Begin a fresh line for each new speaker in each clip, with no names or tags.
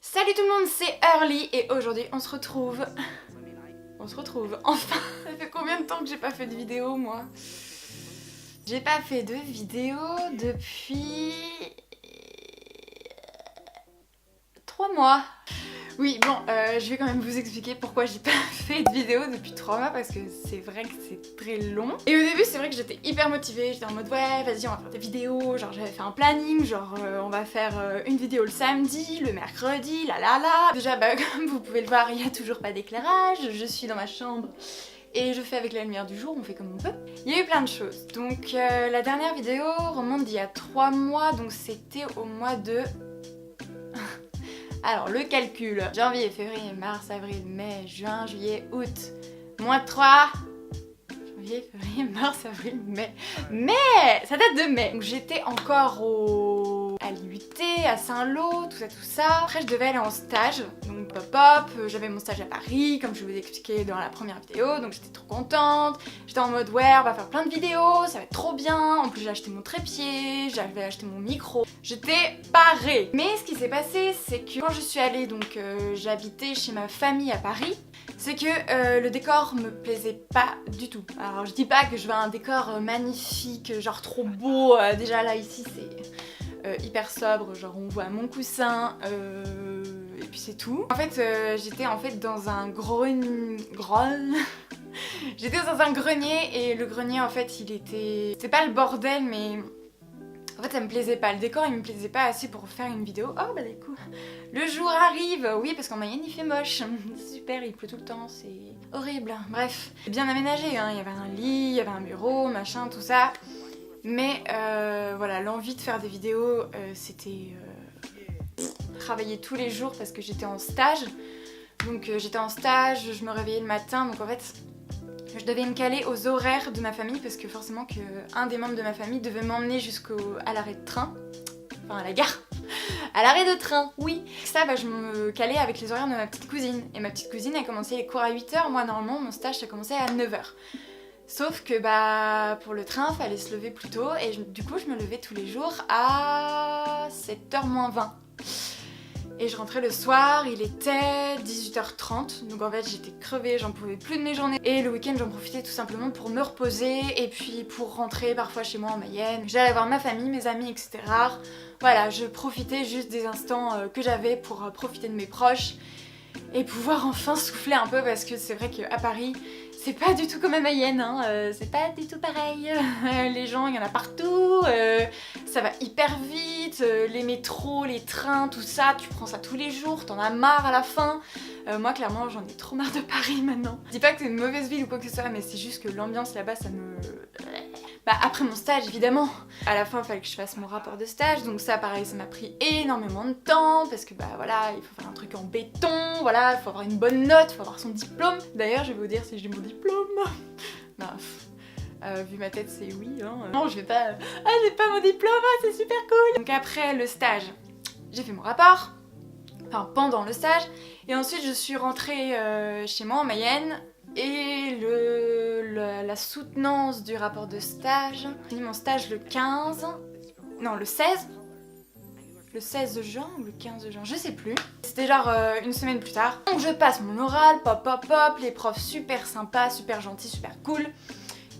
Salut tout le monde, c'est Early et aujourd'hui on se retrouve enfin. Ça fait combien de temps que j'ai pas fait de vidéo moi? J'ai pas fait de vidéo depuis 3 mois. Oui, bon, je vais quand même vous expliquer pourquoi j'ai pas fait de vidéo depuis 3 mois parce que c'est vrai que c'est très long. Et au début, c'est vrai que j'étais hyper motivée, j'étais en mode ouais, vas-y, on va faire des vidéos. Genre, j'avais fait un planning, genre, on va faire une vidéo le samedi, le mercredi, la. Déjà, bah, comme vous pouvez le voir, il y a toujours pas d'éclairage, je suis dans ma chambre. Et je fais avec la lumière du jour, on fait comme on peut. Il y a eu plein de choses. Donc la dernière vidéo remonte d'il y a 3 mois, donc c'était au mois de... Alors le calcul, janvier, février, mars, avril, mai, juin, juillet, août, moins 3, janvier, février, mars, avril, mai, ça date de mai. Donc j'étais encore à l'IUT, à Saint-Lô, tout ça. Après je devais aller en stage, donc j'avais mon stage à Paris, comme je vous ai expliqué dans la première vidéo, donc j'étais trop contente. J'étais en mode ouais, on va faire plein de vidéos, ça va être trop bien. En plus j'ai acheté mon trépied, j'avais acheté mon micro. J'étais parée. Mais ce qui s'est passé, c'est que quand je suis allée, donc j'habitais chez ma famille à Paris, c'est que le décor me plaisait pas du tout. Alors je dis pas que je veux un décor magnifique, genre trop beau, déjà là ici c'est hyper sobre, genre on voit mon coussin, et puis c'est tout. En fait j'étais dans un j'étais dans un grenier et le grenier en fait il était... C'est pas le bordel mais... En fait ça me plaisait pas, le décor il me plaisait pas assez pour faire une vidéo. Oh bah du coup, le jour arrive, oui parce qu'en Mayenne il fait moche, super, il pleut tout le temps, c'est horrible. Bref, bien aménagé, hein. Il y avait un lit, il y avait un bureau, machin, tout ça. Mais voilà, l'envie de faire des vidéos c'était travailler tous les jours parce que j'étais en stage. Donc j'étais en stage, je me réveillais le matin, donc en fait... Je devais me caler aux horaires de ma famille parce que forcément un des membres de ma famille devait m'emmener à l'arrêt de train. Enfin à la gare. À l'arrêt de train, oui. Ça, bah, je me calais avec les horaires de ma petite cousine. Et ma petite cousine a commencé les cours à 8h. Moi normalement mon stage ça commençait à 9h. Sauf que bah pour le train fallait se lever plus tôt et du coup je me levais tous les jours à 7h moins 20. Et je rentrais le soir, il était 18h30, donc en fait j'étais crevée, j'en pouvais plus de mes journées. Et le week-end j'en profitais tout simplement pour me reposer et puis pour rentrer parfois chez moi en Mayenne. J'allais voir ma famille, mes amis, etc. Voilà, je profitais juste des instants que j'avais pour profiter de mes proches et pouvoir enfin souffler un peu parce que c'est vrai qu'à Paris, c'est pas du tout comme à Mayenne, hein. C'est pas du tout pareil. Les gens, il y en a partout, ça va hyper vite, les métros, les trains, tout ça, tu prends ça tous les jours, t'en as marre à la fin. Moi clairement j'en ai trop marre de Paris maintenant. Je dis pas que c'est une mauvaise ville ou quoi que ce soit, mais c'est juste que l'ambiance là-bas ça me... Bah après mon stage évidemment, à la fin il fallait que je fasse mon rapport de stage, donc ça pareil ça m'a pris énormément de temps parce que bah voilà il faut faire un truc en béton, voilà il faut avoir une bonne note, il faut avoir son diplôme. D'ailleurs je vais vous dire si j'ai mon diplôme. Bah, vu ma tête c'est oui hein. Non je vais pas... Ah j'ai pas mon diplôme, ah, c'est super cool. Donc après le stage, j'ai fait mon rapport, enfin pendant le stage, et ensuite je suis rentrée chez moi en Mayenne. Et la soutenance du rapport de stage, j'ai fini mon stage le 15, non le 16 juin ou le 15 juin, je sais plus. C'était genre une semaine plus tard. Donc je passe mon oral, pop, les profs super sympas, super gentils, super cool.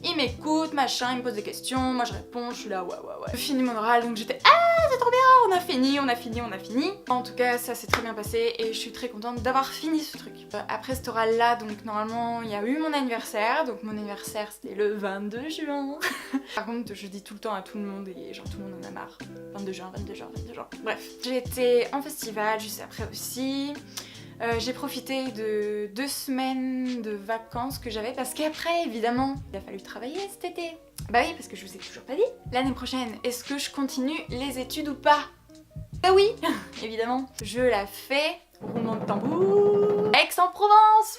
Ils m'écoutent, machin, ils me posent des questions, moi je réponds, je suis là ouais. Je finis mon oral donc j'étais ah c'est trop bien, on a fini. En tout cas ça s'est très bien passé et je suis très contente d'avoir fini ce truc. Après cet oral là, donc normalement il y a eu mon anniversaire, donc mon anniversaire c'était le 22 juin. Par contre je dis tout le temps à tout le monde et genre tout le monde en a marre. 22 juin. Bref, j'ai été en festival juste après aussi. J'ai profité de 2 semaines de vacances que j'avais parce qu'après évidemment il a fallu travailler cet été. Bah oui parce que je vous ai toujours pas dit. L'année prochaine est-ce que je continue les études ou pas? Bah oui évidemment. Je la fais, roulement de tambour, Aix-en-Provence.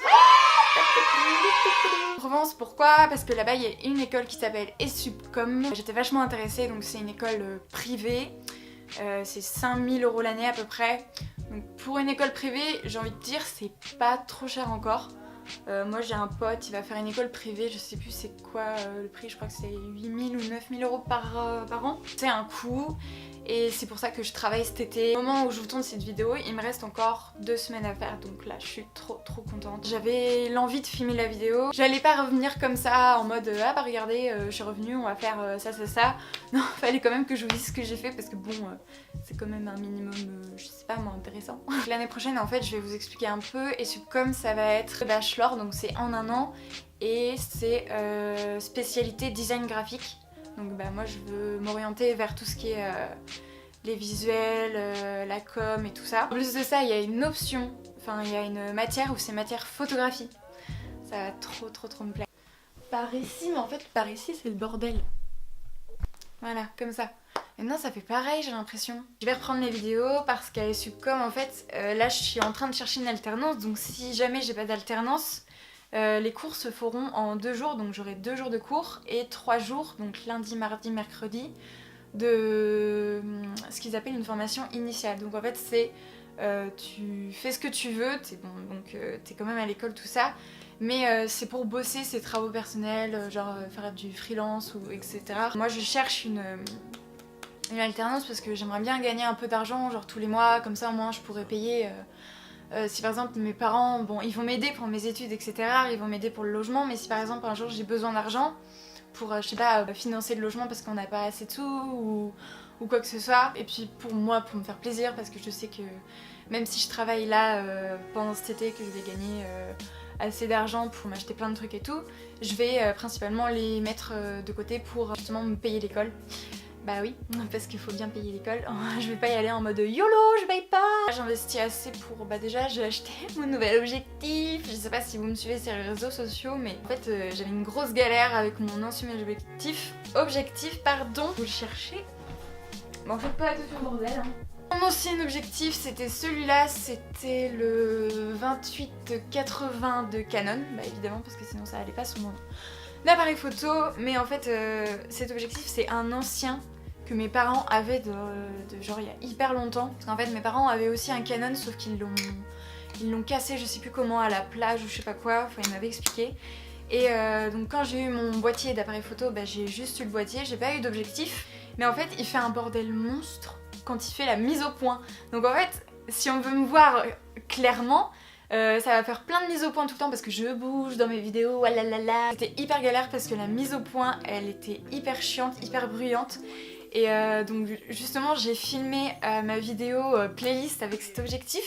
Provence, pourquoi? Parce que là-bas il y a une école qui s'appelle Esupcom. J'étais vachement intéressée, donc c'est une école privée. C'est 5000 € l'année à peu près. Donc pour une école privée, j'ai envie de dire c'est pas trop cher encore. Moi j'ai un pote, il va faire une école privée, je sais plus c'est quoi le prix, je crois que c'est 8000 ou 9000 € par an. C'est un coût. Et c'est pour ça que je travaille cet été. Au moment où je vous tourne cette vidéo, il me reste encore 2 semaines à faire, donc là je suis trop contente. J'avais l'envie de filmer la vidéo. J'allais pas revenir comme ça en mode ah bah regardez, je suis revenue, on va faire ça. Non, fallait quand même que je vous dise ce que j'ai fait parce que bon, c'est quand même un minimum, je sais pas moi, intéressant. L'année prochaine en fait je vais vous expliquer un peu et comme ça va être bachelor, donc c'est en un an et c'est spécialité design graphique. Donc bah moi je veux m'orienter vers tout ce qui est les visuels, la com et tout ça. En plus de ça il y a une option, enfin il y a une matière où c'est matière photographie. Ça va trop me plaire. Par ici, mais en fait par ici c'est le bordel. Voilà, comme ça. Maintenant ça fait pareil j'ai l'impression. Je vais reprendre les vidéos parce qu'à les Subcom en fait, là je suis en train de chercher une alternance. Donc si jamais j'ai pas d'alternance, les cours se feront en 2 jours, donc j'aurai 2 jours de cours et 3 jours, donc lundi, mardi, mercredi, de ce qu'ils appellent une formation initiale. Donc en fait c'est tu fais ce que tu veux, t'es quand même à l'école tout ça, mais c'est pour bosser ses travaux personnels, genre faire du freelance ou etc. Moi je cherche une alternance parce que j'aimerais bien gagner un peu d'argent, genre tous les mois, comme ça au moins je pourrais payer... si par exemple mes parents, bon ils vont m'aider pour mes études etc, ils vont m'aider pour le logement, mais si par exemple un jour j'ai besoin d'argent pour, je sais pas, financer le logement parce qu'on n'a pas assez de sous ou quoi que ce soit, et puis pour moi, pour me faire plaisir, parce que je sais que même si je travaille là pendant cet été, que je vais gagner assez d'argent pour m'acheter plein de trucs et tout, je vais principalement les mettre de côté pour justement me payer l'école. Bah oui, parce qu'il faut bien payer l'école. Je vais pas y aller en mode YOLO, je paye pas. J'investis assez pour... Bah déjà j'ai acheté mon nouvel objectif. Je sais pas si vous me suivez sur les réseaux sociaux, mais en fait j'avais une grosse galère avec mon ancien objectif. Vous le cherchez. Bon, faites pas tout le bordel hein. Mon ancien objectif c'était celui-là, c'était le 28-80 de Canon. Bah évidemment parce que sinon ça allait pas sur mon appareil photo. Mais en fait cet objectif c'est un ancien que mes parents avaient de genre il y a hyper longtemps. Parce qu'en fait mes parents avaient aussi un Canon sauf qu'ils l'ont cassé je sais plus comment à la plage ou je sais pas quoi, enfin ils m'avaient expliqué. Et donc quand j'ai eu mon boîtier d'appareil photo, bah, j'ai juste eu le boîtier, j'ai pas eu d'objectif. Mais en fait il fait un bordel monstre quand il fait la mise au point. Donc en fait si on veut me voir clairement, ça va faire plein de mises au point tout le temps parce que je bouge dans mes vidéos, ah là là là. C'était hyper galère parce que la mise au point elle était hyper chiante, hyper bruyante. Et donc justement j'ai filmé ma vidéo playlist avec cet objectif.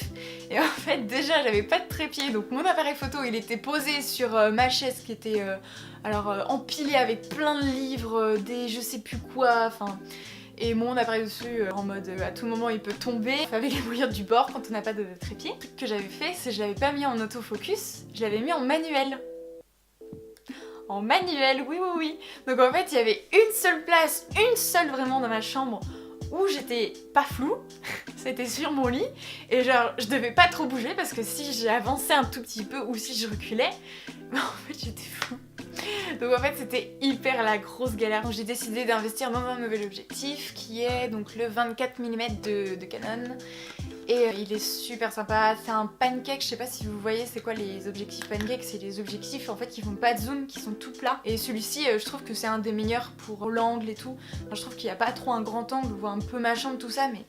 Et en fait déjà j'avais pas de trépied, donc mon appareil photo il était posé sur ma chaise qui était empilée avec plein de livres, des je sais plus quoi, enfin... Et mon appareil dessus en mode à tout moment il peut tomber avec les brouillures du bord quand on n'a pas de trépied. Le truc que j'avais fait c'est que je l'avais pas mis en autofocus, je l'avais mis en manuel. En manuel, oui. Donc en fait il y avait une seule place, une seule vraiment dans ma chambre où j'étais pas floue, c'était sur mon lit et genre je devais pas trop bouger parce que si j'avançais un tout petit peu ou si je reculais, bah, en fait j'étais floue. Donc en fait c'était hyper la grosse galère. Donc j'ai décidé d'investir dans un nouvel objectif qui est donc le 24 mm de Canon. Et il est super sympa, c'est un pancake, je sais pas si vous voyez c'est quoi les objectifs pancake, c'est les objectifs en fait qui font pas de zoom, qui sont tout plats. Et celui-ci je trouve que c'est un des meilleurs pour l'angle et tout. Enfin, je trouve qu'il n'y a pas trop un grand angle, on voit un peu ma chambre tout ça, mais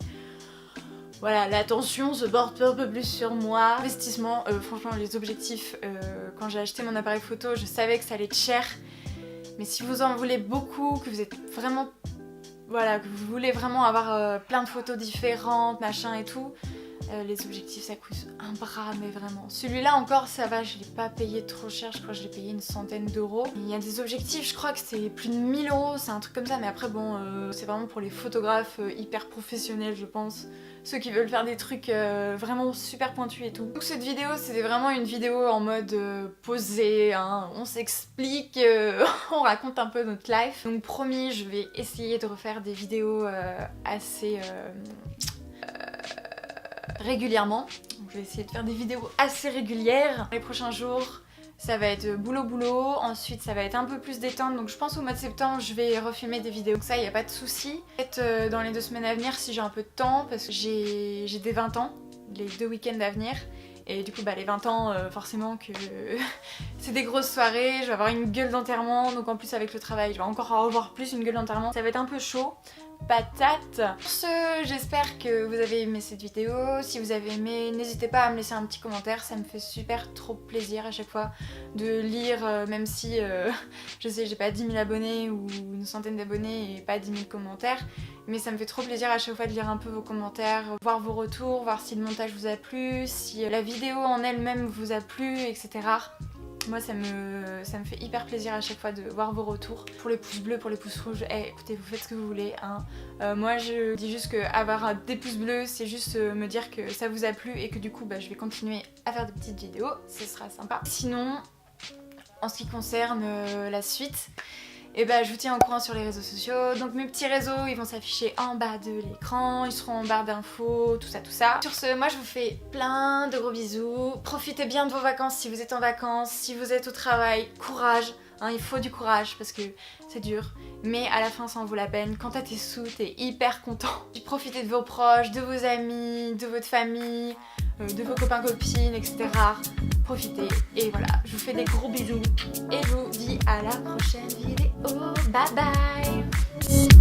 voilà, l'attention se porte un peu plus sur moi. Investissement, franchement les objectifs, quand j'ai acheté mon appareil photo je savais que ça allait être cher. Mais si vous en voulez beaucoup, que vous êtes vraiment... Voilà, que vous voulez vraiment avoir plein de photos différentes, machin et tout, les objectifs ça coûte un bras, mais vraiment. Celui-là encore ça va, je l'ai pas payé trop cher, je crois que je l'ai payé une centaine d'euros. Il y a des objectifs, je crois que c'est plus de 1000 euros, c'est un truc comme ça, mais après bon, c'est vraiment pour les photographes hyper professionnels je pense. Ceux qui veulent faire des trucs vraiment super pointus et tout. Donc cette vidéo c'était vraiment une vidéo en mode posée, hein. On s'explique, on raconte un peu notre life. Donc promis, je vais essayer de refaire des vidéos assez régulièrement. Donc je vais essayer de faire des vidéos assez régulières. Les prochains jours ça va être boulot, ensuite ça va être un peu plus détente, donc je pense au mois de septembre je vais refilmer des vidéos, donc ça y a pas de souci. Peut-être dans les 2 semaines à venir si j'ai un peu de temps, parce que j'ai des 20 ans, les 2 week-ends à venir, et du coup bah les 20 ans forcément que c'est des grosses soirées, je vais avoir une gueule d'enterrement, donc en plus avec le travail je vais encore avoir plus une gueule d'enterrement, ça va être un peu chaud, patate. Sur ce, j'espère que vous avez aimé cette vidéo. Si vous avez aimé, n'hésitez pas à me laisser un petit commentaire, ça me fait super trop plaisir à chaque fois de lire, même si je sais j'ai pas 10 000 abonnés ou une centaine d'abonnés et pas 10 000 commentaires, mais ça me fait trop plaisir à chaque fois de lire un peu vos commentaires, voir vos retours, voir si le montage vous a plu, si la vidéo en elle-même vous a plu, etc. Moi ça me fait hyper plaisir à chaque fois de voir vos retours. Pour les pouces bleus, pour les pouces rouges, écoutez, vous faites ce que vous voulez, hein. Moi je dis juste que avoir des pouces bleus c'est juste me dire que ça vous a plu et que du coup je vais continuer à faire des petites vidéos, ce sera sympa. Sinon, en ce qui concerne la suite, je vous tiens au courant sur les réseaux sociaux. Donc mes petits réseaux, ils vont s'afficher en bas de l'écran, ils seront en barre d'infos, tout ça, tout ça. Sur ce, moi je vous fais plein de gros bisous. Profitez bien de vos vacances si vous êtes en vacances, si vous êtes au travail, courage. Hein, il faut du courage parce que c'est dur, mais à la fin ça en vaut la peine. Quand t'as tes sous, t'es hyper content. Profitez de vos proches, de vos amis, de votre famille, de vos copains, copines, etc. Profitez et voilà, je vous fais des gros bisous et je vous dis à la prochaine vidéo. Bye bye.